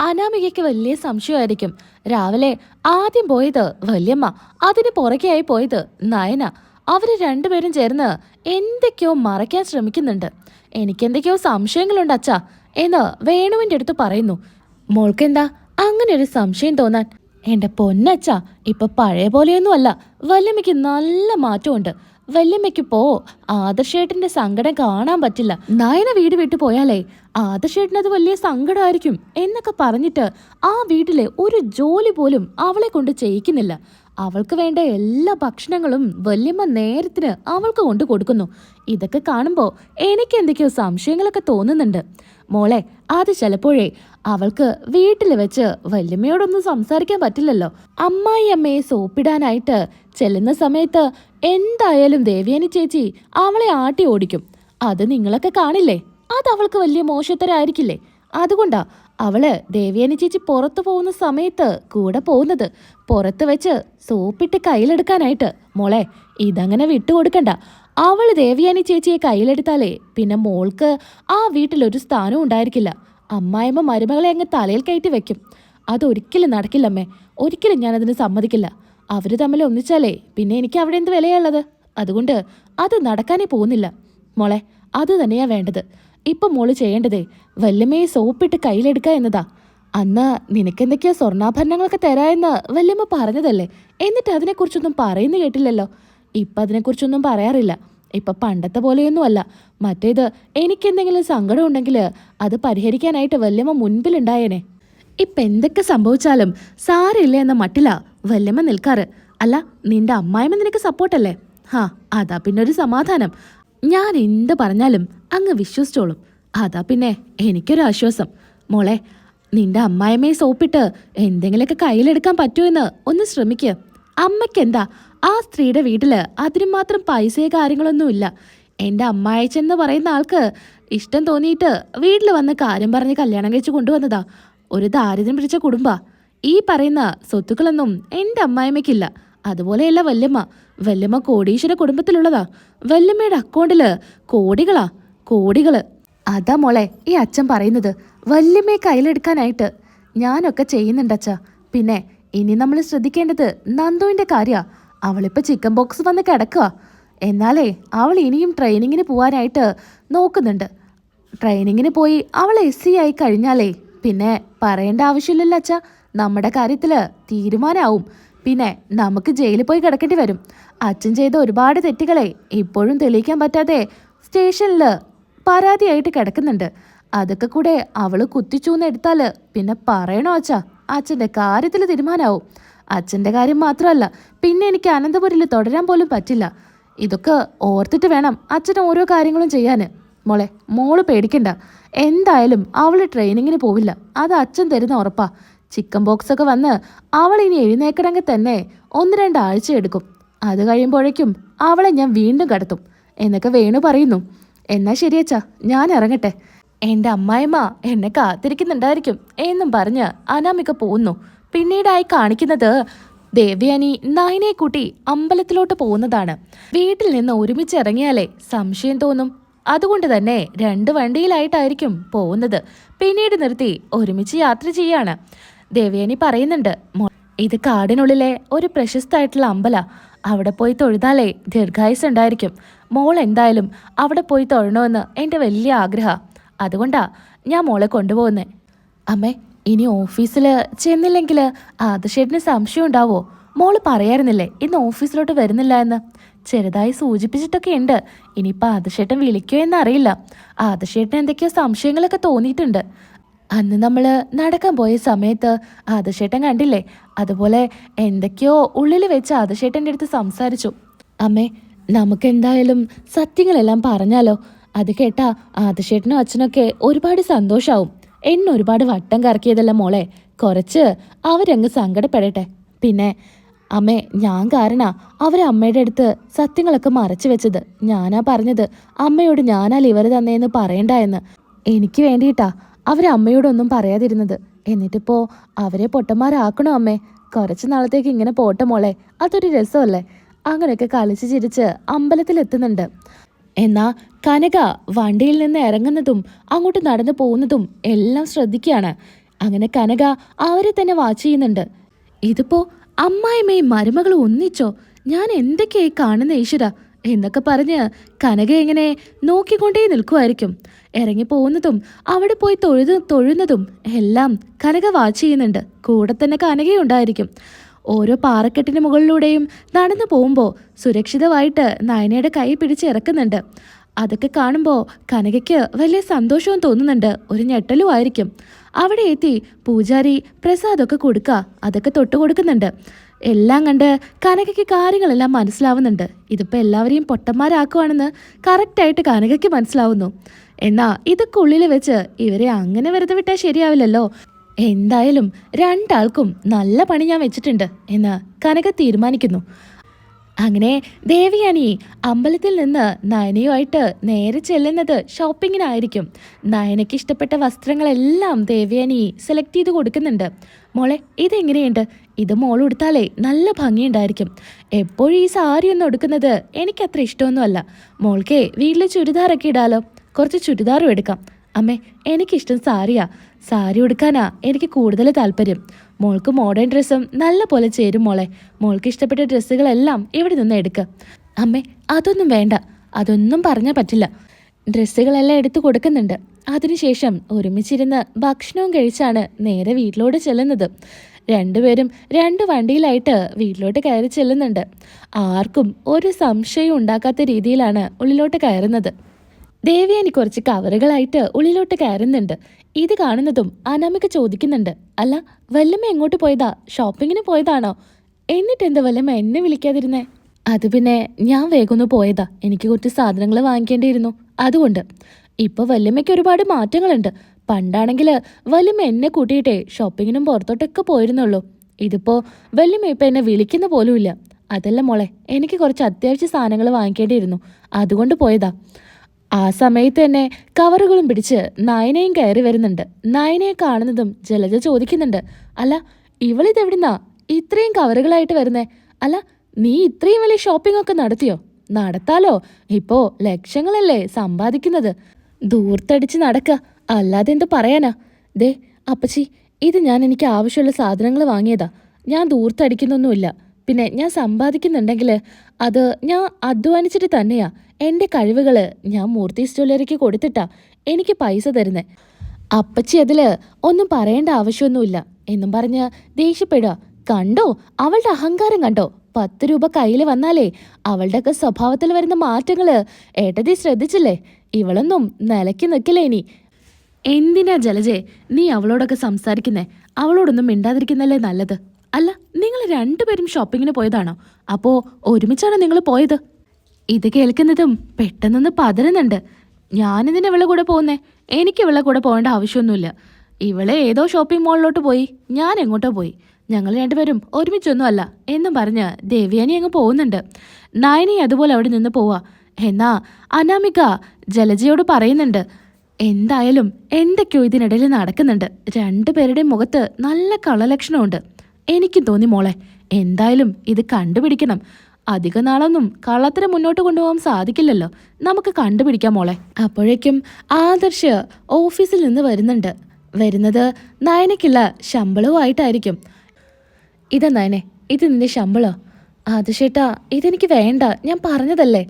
അനാമികയ്ക്ക് വലിയ സംശയമായിരിക്കും. രാവിലെ ആദ്യം പോയത് വല്യമ്മ, അതിന് പുറകെയായി പോയത് നയന. അവര് രണ്ടുപേരും ചേർന്ന് എന്തൊക്കെയോ മറയ്ക്കാൻ ശ്രമിക്കുന്നുണ്ട്. എനിക്കെന്തൊക്കെയോ സംശയങ്ങളുണ്ട് അച്ഛാ എന്ന് വേണുവിന്റെ അടുത്ത് പറയുന്നു. മോൾക്കെന്താ അങ്ങനെ ഒരു സംശയം തോന്നാൻ? എന്റെ പൊന്നച്ഛാ, ഇപ്പൊ പഴയ പോലെയൊന്നുമല്ല. വല്യമ്മയ്ക്ക് നല്ല മാറ്റമുണ്ട്. വല്യമ്മയ്ക്കിപ്പോ ആദർശേട്ടന്റെ സങ്കടം കാണാൻ പറ്റില്ല. നയന വീട് വിട്ടു പോയാലേ ആദർശേട്ടനത് വലിയ സങ്കടമായിരിക്കും എന്നൊക്കെ പറഞ്ഞിട്ട് ആ വീട്ടിലെ ഒരു ജോലി പോലും അവളെ കൊണ്ട് ചെയ്യിക്കുന്നില്ല. അവൾക്ക് വേണ്ട എല്ലാ ഭക്ഷണങ്ങളും വല്യമ്മ നേരത്തിന് അവൾക്ക് കൊണ്ട് കൊടുക്കുന്നു. ഇതൊക്കെ കാണുമ്പോ എനിക്ക് എന്തൊക്കെയോ സംശയങ്ങളൊക്കെ തോന്നുന്നുണ്ട്. മോളെ, അത് ചിലപ്പോഴേ അവൾക്ക് വീട്ടിൽ വെച്ച് വല്യമ്മയോടൊന്നും സംസാരിക്കാൻ പറ്റില്ലല്ലോ. അമ്മായി അമ്മയെ സോപ്പിടാനായിട്ട് ചെല്ലുന്ന സമയത്ത് എന്തായാലും ദേവയാനി ചേച്ചി അവളെ ആട്ടി ഓടിക്കും. അത് നിങ്ങളൊക്കെ കാണില്ലേ? അത് അവൾക്ക് വലിയ മോശത്തരായിരിക്കില്ലേ? അതുകൊണ്ടാ അവള് ദേവയാനി ചേച്ചി പുറത്തു പോകുന്ന സമയത്ത് കൂടെ പോകുന്നത്. പുറത്ത് വെച്ച് സോപ്പിട്ട് കയ്യിലെടുക്കാനായിട്ട്. മോളെ, ഇതങ്ങനെ വിട്ടുകൊടുക്കണ്ട. അവള് ദേവയാനി ചേച്ചിയെ കയ്യിലെടുത്താലേ പിന്നെ മോൾക്ക് ആ വീട്ടിലൊരു സ്ഥാനവും ഉണ്ടായിരിക്കില്ല. അമ്മായിമ്മ മരുമകളെ അങ്ങ് തലയിൽ കയറ്റി വെക്കും. അതൊരിക്കലും നടക്കില്ലമ്മേ. ഒരിക്കലും ഞാനതിന് സമ്മതിക്കില്ല. അവര് തമ്മിൽ ഒന്നിച്ചാലേ പിന്നെ എനിക്ക് അവിടെ എന്ത് വിലയുള്ളത്? അതുകൊണ്ട് അത് നടക്കാനേ പോകുന്നില്ല. മോളെ, അത് തന്നെയാ വേണ്ടത്. ഇപ്പം മോള് ചെയ്യേണ്ടതേ വല്യമ്മയെ സോപ്പിട്ട് കയ്യിലെടുക്കുക എന്നതാ. അന്ന് നിനക്കെന്തൊക്കെയാ സ്വർണ്ണാഭരണങ്ങളൊക്കെ തരാമെന്ന് വല്യമ്മ പറഞ്ഞതല്ലേ? എന്നിട്ട് അതിനെക്കുറിച്ചൊന്നും പറയുന്നു കേട്ടില്ലല്ലോ. ഇപ്പം അതിനെക്കുറിച്ചൊന്നും പറയാറില്ല. ഇപ്പം പണ്ടത്തെ പോലെയൊന്നുമല്ല. മറ്റേത് എനിക്കെന്തെങ്കിലും സങ്കടം ഉണ്ടെങ്കിൽ അത് പരിഹരിക്കാനായിട്ട് വല്യമ്മ മുൻപിലുണ്ടായേനെ. ഇപ്പം എന്തൊക്കെ സംഭവിച്ചാലും സാരമില്ല എന്ന മട്ടിലാ വല്യമ്മ നിൽക്കാറ്. അല്ല, നിന്റെ അമ്മായിമ്മ നിനക്ക് സപ്പോർട്ടല്ലേ? ഹാ, അതാ പിന്നെ ഒരു സമാധാനം. ഞാൻ എന്ത് പറഞ്ഞാലും അങ്ങ് വിശ്വസിച്ചോളും. അതാ പിന്നെ എനിക്കൊരു ആശ്വാസം. മോളെ, നിന്റെ അമ്മായിമ്മയെ സോപ്പിട്ട് എന്തെങ്കിലുമൊക്കെ കയ്യിലെടുക്കാൻ പറ്റുമെന്ന് ഒന്ന് ശ്രമിക്കുക. അമ്മയ്ക്കെന്താ, ആ സ്ത്രീയുടെ വീട്ടില് അതിന് മാത്രം പൈസയോ കാര്യങ്ങളൊന്നുമില്ല. എൻ്റെ അമ്മായച്ചൻ എന്ന് പറയുന്ന ആൾക്ക് ഇഷ്ടം തോന്നിയിട്ട് വീട്ടിൽ വന്ന് കാര്യം പറഞ്ഞ് കല്യാണം കഴിച്ച് കൊണ്ടുവന്നതാ. ഒരു ദാരിദ്ര്യം പിടിച്ച കുടുംബാ. ഈ പറയുന്ന സ്വത്തുക്കളൊന്നും എൻ്റെ അമ്മായിമ്മയ്ക്കില്ല. അതുപോലെയല്ല വല്യമ്മ. വല്യമ്മ കോടീശ്വര കുടുംബത്തിലുള്ളതാ. വല്യമ്മയുടെ അക്കൗണ്ടില് കോടികളാ, കോടികള്. അതാ മോളെ ഈ അച്ഛൻ പറയുന്നത്, വല്യമ്മയെ കയ്യിലെടുക്കാനായിട്ട്. ഞാനൊക്കെ ചെയ്യുന്നുണ്ടച്ഛാ. പിന്നെ ഇനി നമ്മൾ ശ്രദ്ധിക്കേണ്ടത് നന്ദുവിന്റെ കാര്യാ. അവളിപ്പോ ചിക്കൻ ബോക്സ് വന്ന് കിടക്കുക. എന്നാലേ അവൾ ഇനിയും ട്രെയിനിങ്ങിന് പോവാനായിട്ട് നോക്കുന്നുണ്ട്. ട്രെയിനിങ്ങിന് പോയി അവൾ SC ആയി കഴിഞ്ഞാലേ പിന്നെ പറയേണ്ട ആവശ്യമില്ലല്ലോ അച്ഛാ. നമ്മുടെ കാര്യത്തില് തീരുമാനമാവും. പിന്നെ നമുക്ക് ജയിലിൽ പോയി കിടക്കേണ്ടി വരും. അച്ഛൻ ചെയ്ത ഒരുപാട് തെറ്റുകളെ ഇപ്പോഴും തെളിയിക്കാൻ പറ്റാതെ സ്റ്റേഷനിൽ പരാതിയായിട്ട് കിടക്കുന്നുണ്ട്. അതൊക്കെ കൂടെ അവള് കുത്തിച്ചൂന്നെടുത്താല് പിന്നെ പറയണോ അച്ഛാ? അച്ഛൻ്റെ കാര്യത്തിൽ തീരുമാനമാവും. അച്ഛൻ്റെ കാര്യം മാത്രമല്ല, പിന്നെ എനിക്ക് അനന്തപുരിൽ തുടരാൻ പോലും പറ്റില്ല. ഇതൊക്കെ ഓർത്തിട്ട് വേണം അച്ഛൻ ഓരോ കാര്യങ്ങളും ചെയ്യാൻ. മോളെ, മോള് പേടിക്കണ്ട. എന്തായാലും അവൾ ട്രെയിനിങ്ങിന് പോവില്ല. അത് അച്ഛൻ തരുന്ന ഉറപ്പാ. ചിക്കൻ ബോക്സ് ഒക്കെ വന്ന് അവൾ ഇനി എഴുന്നേക്കണമെങ്കിൽ തന്നെ 1-2 ആഴ്ച എടുക്കും. അത് കഴിയുമ്പോഴേക്കും അവളെ ഞാൻ വീണ്ടും കടത്തും എന്നൊക്കെ വേണു പറയുന്നു. എന്നാ ശരിയച്ചാ, ഞാൻ ഇറങ്ങട്ടെ. എൻ്റെ അമ്മായിമ്മ എന്നെ കാത്തിരിക്കുന്നുണ്ടായിരിക്കും എന്നും പറഞ്ഞ് അനാമിക പോകുന്നു. പിന്നീടായി കാണിക്കുന്നത് ദേവയാനി നയനെ കൂട്ടി അമ്പലത്തിലോട്ട് പോകുന്നതാണ്. വീട്ടിൽ നിന്ന് ഒരുമിച്ച് ഇറങ്ങിയാലേ സംശയം തോന്നും. അതുകൊണ്ട് തന്നെ 2 വണ്ടിയിലായിട്ടായിരിക്കും പോകുന്നത്. പിന്നീട് നിർത്തി ഒരുമിച്ച് യാത്ര ചെയ്യാണ്. ദേവയാനി പറയുന്നുണ്ട്, ഇത് കാടിനുള്ളിലെ ഒരു പ്രശസ്തമായിട്ടുള്ള അമ്പല. അവിടെ പോയി തൊഴുതാലേ ദീർഘായുസ് ഉണ്ടായിരിക്കും. മോൾ എന്തായാലും അവിടെ പോയി തൊഴണമെന്ന് എൻ്റെ വലിയ ആഗ്രഹം. അതുകൊണ്ടാ ഞാൻ മോളെ കൊണ്ടുപോകുന്നേ. അമ്മേ, ഇനി ഓഫീസിൽ ചെന്നില്ലെങ്കിൽ ആദർശേട്ടന് സംശയം ഉണ്ടാവോ? മോള് പറയായിരുന്നില്ലേ ഇന്ന് ഓഫീസിലോട്ട് വരുന്നില്ല എന്ന്? ചെറുതായി സൂചിപ്പിച്ചിട്ടൊക്കെ ഉണ്ട്. ഇനിയിപ്പോൾ ആദർശേട്ടൻ വിളിക്കുമോ എന്നറിയില്ല. ആദർശേട്ടന് എന്തൊക്കെയോ സംശയങ്ങളൊക്കെ തോന്നിയിട്ടുണ്ട്. അന്ന് നമ്മൾ നടക്കാൻ പോയ സമയത്ത് ആദർശേട്ടൻ കണ്ടില്ലേ? അതുപോലെ എന്തൊക്കെയോ ഉള്ളിൽ വെച്ച് ആദർശേട്ടൻ്റെ അടുത്ത് സംസാരിച്ചു. അമ്മേ, നമുക്കെന്തായാലും സത്യങ്ങളെല്ലാം പറഞ്ഞാലോ? അത് കേട്ടാ ആദർശേട്ടനും അച്ഛനൊക്കെ ഒരുപാട് സന്തോഷാവും. എന്നെ ഒരുപാട് വട്ടം കറക്കിയതല്ല മോളെ. കുറച്ച് അവരങ്ങ് സങ്കടപ്പെടട്ടെ. പിന്നെ അമ്മേ, ഞാൻ കാരണാ അവരമ്മയുടെ അടുത്ത് സത്യങ്ങളൊക്കെ മറച്ചു വെച്ചത്. ഞാനാ പറഞ്ഞത് അമ്മയോട് ഞാനാ ലിവർ തന്നേന്ന് പറയണ്ട എന്ന്. എനിക്ക് വേണ്ടിയിട്ടാ അവരമ്മയോടൊന്നും പറയാതിരുന്നത്. എന്നിട്ടിപ്പോ അവരെ പൊട്ടന്മാരാക്കണോ അമ്മേ? കുറച്ച് നാളത്തേക്ക് ഇങ്ങനെ പോട്ടെ മോളെ, അതൊരു രസമല്ലേ? അങ്ങനെയൊക്കെ കളിച്ച് ചിരിച്ച് അമ്പലത്തിലെത്തുന്നുണ്ട്. എന്നാ കനക വണ്ടിയിൽ നിന്ന് ഇറങ്ങുന്നതും അങ്ങോട്ട് നടന്നു പോകുന്നതും എല്ലാം ശ്രദ്ധിക്കുകയാണ്. അങ്ങനെ കനക അവരെ തന്നെ വാച്ച് ചെയ്യുന്നുണ്ട്. ഇതിപ്പോ അമ്മായിമ്മയും മരുമകളും ഒന്നിച്ചോ? ഞാൻ എന്തൊക്കെയായി കാണുന്ന ഈശ്വര എന്നൊക്കെ പറഞ്ഞ് കനക ഇങ്ങനെ നോക്കിക്കൊണ്ടേ നിൽക്കുമായിരിക്കും. ഇറങ്ങി പോകുന്നതും അവിടെ പോയി തൊഴുന്നതും എല്ലാം കനക വാച്ച് ചെയ്യുന്നുണ്ട്. കൂടെ തന്നെ കനകയുണ്ടായിരിക്കും. ഓരോ പാറക്കെട്ടിന് മുകളിലൂടെയും നടന്നു പോകുമ്പോൾ സുരക്ഷിതമായിട്ട് നയനയുടെ കൈ പിടിച്ച് ഇറക്കുന്നുണ്ട്. അതൊക്കെ കാണുമ്പോൾ കനകയ്ക്ക് വലിയ സന്തോഷവും തോന്നുന്നുണ്ട്, ഒരു ഞെട്ടലും ആയിരിക്കും. അവിടെ എത്തി പൂജാരി പ്രസാദമൊക്കെ കൊടുക്കുക, അതൊക്കെ തൊട്ട് കൊടുക്കുന്നുണ്ട്. എല്ലാം കണ്ട് കനകയ്ക്ക് കാര്യങ്ങളെല്ലാം മനസ്സിലാവുന്നുണ്ട്. ഇതിപ്പോൾ എല്ലാവരെയും പൊട്ടന്മാരാക്കുവാണെന്ന് കറക്റ്റായിട്ട് കനകയ്ക്ക് മനസ്സിലാവുന്നു. എന്നാൽ ഇതൊക്കെ ഉള്ളിൽ വെച്ച് ഇവരെ അങ്ങനെ വെറുതെ വിട്ടാൽ ശരിയാവില്ലല്ലോ. എന്തായാലും രണ്ടാൾക്കും നല്ല പണി ഞാൻ വെച്ചിട്ടുണ്ട് എന്ന് കനക തീരുമാനിക്കുന്നു. അങ്ങനെ ദേവയാനി അമ്പലത്തിൽ നിന്ന് നയനയുമായിട്ട് നേരെ ചെല്ലുന്നത് ഷോപ്പിങ്ങിനായിരിക്കും. നയനയ്ക്ക് ഇഷ്ടപ്പെട്ട വസ്ത്രങ്ങളെല്ലാം ദേവയാനി സെലക്ട് ചെയ്ത് കൊടുക്കുന്നുണ്ട്. മോളെ ഇതെങ്ങനെയുണ്ട്? ഇത് മോൾ ഉടുത്താലേ നല്ല ഭംഗിയുണ്ടായിരിക്കും. എപ്പോഴും ഈ സാരി ഒന്നും എടുക്കുന്നത് എനിക്കത്ര ഇഷ്ടമൊന്നുമല്ല. മോൾക്കേ വീട്ടിൽ ചുരിദാറൊക്കെ ഇടാലോ. കുറച്ച് ചുരിദാറും എടുക്കാം. അമ്മേ എനിക്കിഷ്ടം സാരിയാ. സാരി ഉടുക്കാനാ എനിക്ക് കൂടുതൽ താല്പര്യം. മോൾക്ക് മോഡേൺ ഡ്രസ്സും നല്ല പോലെ ചേരും മോളെ. മോൾക്ക് ഇഷ്ടപ്പെട്ട ഡ്രസ്സുകളെല്ലാം ഇവിടെ നിന്ന് എടുക്കുക. അമ്മേ അതൊന്നും വേണ്ട, അതൊന്നും പറഞ്ഞാൽ പറ്റില്ല. ഡ്രസ്സുകളെല്ലാം എടുത്തു കൊടുക്കുന്നുണ്ട്. അതിനുശേഷം ഒരുമിച്ചിരുന്ന് ഭക്ഷണവും കഴിച്ചാണ് നേരെ വീട്ടിലോട്ട് ചെല്ലുന്നത്. രണ്ടുപേരും രണ്ട് വണ്ടിയിലായിട്ട് വീട്ടിലോട്ട് കയറി ചെല്ലുന്നുണ്ട്. ആർക്കും ഒരു സംശയവും ഉണ്ടാക്കാത്ത രീതിയിലാണ് ഉള്ളിലോട്ട് കയറുന്നത്. ദേവയാനി കുറച്ച് കവറുകളായിട്ട് ഉള്ളിലോട്ട് കയറുന്നുണ്ട്. ഇത് കാണുന്നതും അനാമിക ചോദിക്കുന്നുണ്ട്, അല്ല വല്ലമ്മ എങ്ങോട്ട് പോയതാ? ഷോപ്പിങ്ങിന് പോയതാണോ? എന്നിട്ടെന്താ വല്ലമ്മ എന്നെ വിളിക്കാതിരുന്നേ? അത് പിന്നെ ഞാൻ വേഗം ഒന്ന് പോയതാ, എനിക്ക് കുറച്ച് സാധനങ്ങൾ വാങ്ങിക്കേണ്ടിയിരുന്നു, അതുകൊണ്ട്. ഇപ്പൊ വല്ലമ്മയ്ക്ക് ഒരുപാട് മാറ്റങ്ങളുണ്ട്. പണ്ടാണെങ്കിൽ വല്ലമ്മ എന്നെ കൂട്ടിയിട്ടേ ഷോപ്പിങ്ങിനും പുറത്തോട്ടൊക്കെ പോയിരുന്നുള്ളൂ. ഇതിപ്പോ വല്ലമ്മ ഇപ്പൊ എന്നെ വിളിക്കുന്ന പോലുമില്ല. അതല്ല മോളെ, എനിക്ക് കുറച്ച് അത്യാവശ്യ സാധനങ്ങൾ വാങ്ങിക്കേണ്ടിയിരുന്നു, അതുകൊണ്ട് പോയതാ. ആ സമയത്ത് തന്നെ കവറുകളും പിടിച്ച് നയനയും കയറി വരുന്നുണ്ട്. നയനയെ കാണുന്നതും ജലജ ചോദിക്കുന്നുണ്ട്, അല്ല ഇവളിതെവിടുന്നാ ഇത്രയും കവറുകളായിട്ട് വരുന്നേ? അല്ല നീ ഇത്രയും വലിയ ഷോപ്പിംഗ് ഒക്കെ നടത്തിയോ? നടത്താലോ, ഇപ്പോ ലക്ഷങ്ങളല്ലേ സമ്പാദിക്കുന്നത്. ദൂർത്തടിച്ച് നടക്ക, അല്ലാതെ എന്ത് പറയാനാ? ദേ അപ്പച്ചി, ഇത് എനിക്ക് ആവശ്യമുള്ള സാധനങ്ങൾ വാങ്ങിയതാ. ഞാൻ ദൂർത്തടിക്കുന്നൊന്നുമില്ല. പിന്നെ ഞാൻ സമ്പാദിക്കുന്നുണ്ടെങ്കിൽ അത് ഞാൻ അധ്വാനിച്ചിട്ട് തന്നെയാ. എൻ്റെ കഴിവുകൾ ഞാൻ മൂർത്തീസ് ജ്വല്ലറിക്ക് കൊടുത്തിട്ടാ എനിക്ക് പൈസ തരുന്നേ. അപ്പച്ചി അതിൽ ഒന്നും പറയേണ്ട ആവശ്യമൊന്നുമില്ല എന്നും പറഞ്ഞ് ദേഷ്യപ്പെടുക. കണ്ടോ അവളുടെ അഹങ്കാരം കണ്ടോ? 10 രൂപ കയ്യിൽ വന്നാലേ അവളുടെയൊക്കെ സ്വഭാവത്തിൽ വരുന്ന മാറ്റങ്ങൾ ഏട്ടതി ശ്രദ്ധിച്ചില്ലേ? ഇവളൊന്നും നിലയ്ക്ക് നിൽക്കില്ലേ ഇനി. എന്തിനാ ജലജെ നീ അവളോടൊക്കെ സംസാരിക്കുന്നേ? അവളോടൊന്നും മിണ്ടാതിരിക്കുന്നല്ലേ നല്ലത്. അല്ല നിങ്ങൾ രണ്ടുപേരും ഷോപ്പിങ്ങിന് പോയതാണോ? അപ്പോൾ ഒരുമിച്ചാണോ നിങ്ങൾ പോയത്? ഇത് കേൾക്കുന്നതും പെട്ടെന്നൊന്ന് പതറുന്നുണ്ട്. ഞാനിതിന് ഇവളെ കൂടെ പോകുന്നേ? എനിക്ക് ഇവളെ കൂടെ പോകേണ്ട ആവശ്യമൊന്നുമില്ല. ഇവളെ ഏതോ ഷോപ്പിംഗ് മോളിലോട്ട് പോയി, ഞാൻ എങ്ങോട്ടോ പോയി. ഞങ്ങൾ രണ്ടുപേരും ഒരുമിച്ചൊന്നുമല്ല എന്നും പറഞ്ഞ് ദേവയാനി അങ്ങ് പോകുന്നുണ്ട്. നയനി അതുപോലെ അവിടെ നിന്ന് പോവാ. എന്നാ അനാമിക ജലജയോട് പറയുന്നുണ്ട്, എന്തായാലും എന്തൊക്കെയോ ഇതിനിടയിൽ നടക്കുന്നുണ്ട്. രണ്ടുപേരുടെയും മുഖത്ത് നല്ല കളലക്ഷണമുണ്ട്. എനിക്കും തോന്നി മോളെ, എന്തായാലും ഇത് കണ്ടുപിടിക്കണം. അധിക നാളൊന്നും കള്ളത്തരം മുന്നോട്ട് കൊണ്ടുപോകാൻ സാധിക്കില്ലല്ലോ. നമുക്ക് കണ്ടുപിടിക്കാം മോളെ. അപ്പോഴേക്കും ആദർശ് ഓഫീസിൽ നിന്ന് വരുന്നത് നയനയ്ക്കുള്ള ശമ്പളവുമായിട്ടായിരിക്കും. ഇതാ നയനെ, ഇത് നിന്റെ ശമ്പളോ? ആദർശേട്ടാ ഇതെനിക്ക് വേണ്ട, ഞാൻ പറഞ്ഞതല്ലേ.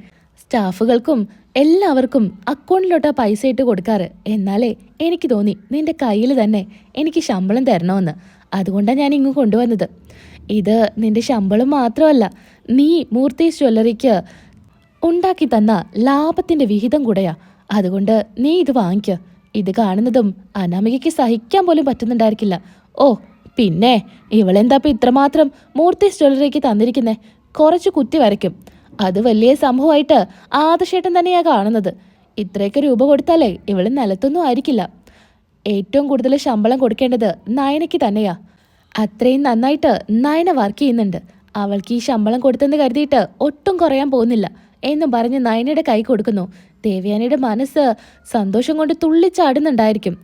സ്റ്റാഫുകൾക്കും എല്ലാവർക്കും അക്കൗണ്ടിലോട്ടാ പൈസ ഇട്ട് കൊടുക്കാറ്. എന്നാലേ എനിക്ക് തോന്നി നിന്റെ കയ്യിൽ തന്നെ എനിക്ക് ശമ്പളം തരണമെന്ന്. അതുകൊണ്ടാണ് ഞാൻ ഇങ്ങ് കൊണ്ടുവന്നത്. ഇത് നിന്റെ ശമ്പളം മാത്രമല്ല, നീ മൂർത്തീസ് ജ്വല്ലറിക്ക് ഉണ്ടാക്കി തന്ന ലാഭത്തിന്റെ വിഹിതം കൂടെയാ. അതുകൊണ്ട് നീ ഇത് വാങ്ങിക്ക. ഇത് കാണുന്നതും അനാമികയ്ക്ക് സഹിക്കാൻ പോലും പറ്റുന്നുണ്ടായിരിക്കില്ല. ഓ പിന്നെ ഇവളെന്താപ്പം ഇത്രമാത്രം മൂർത്തീസ് ജ്വല്ലറിക്ക് തന്നിരിക്കുന്നേ? കുറച്ച് കുത്തി വരയ്ക്കും. അത് വലിയ സംഭവമായിട്ട് ആദർശേട്ടൻ തന്നെയാ കാണുന്നത്. ഇത്രയൊക്കെ രൂപ കൊടുത്താലേ ഇവള് നിലത്തൊന്നും ആയിരിക്കില്ല. ഏറ്റവും കൂടുതൽ ശമ്പളം കൊടുക്കേണ്ടത് നയനയ്ക്ക് തന്നെയാ. അത്രയും നന്നായിട്ട് നയന വർക്ക് ചെയ്യുന്നുണ്ട്. അവൾക്ക് ഈ ശമ്പളം കൊടുത്തെന്ന് കരുതിയിട്ട് ഒട്ടും കുറയാൻ പോകുന്നില്ല എന്നും പറഞ്ഞ് നയനയുടെ കൈ കൊടുക്കുന്നു. ദേവയാനിയുടെ മനസ്സ് സന്തോഷം കൊണ്ട് തുള്ളിച്ചാടുന്നുണ്ടായിരിക്കും.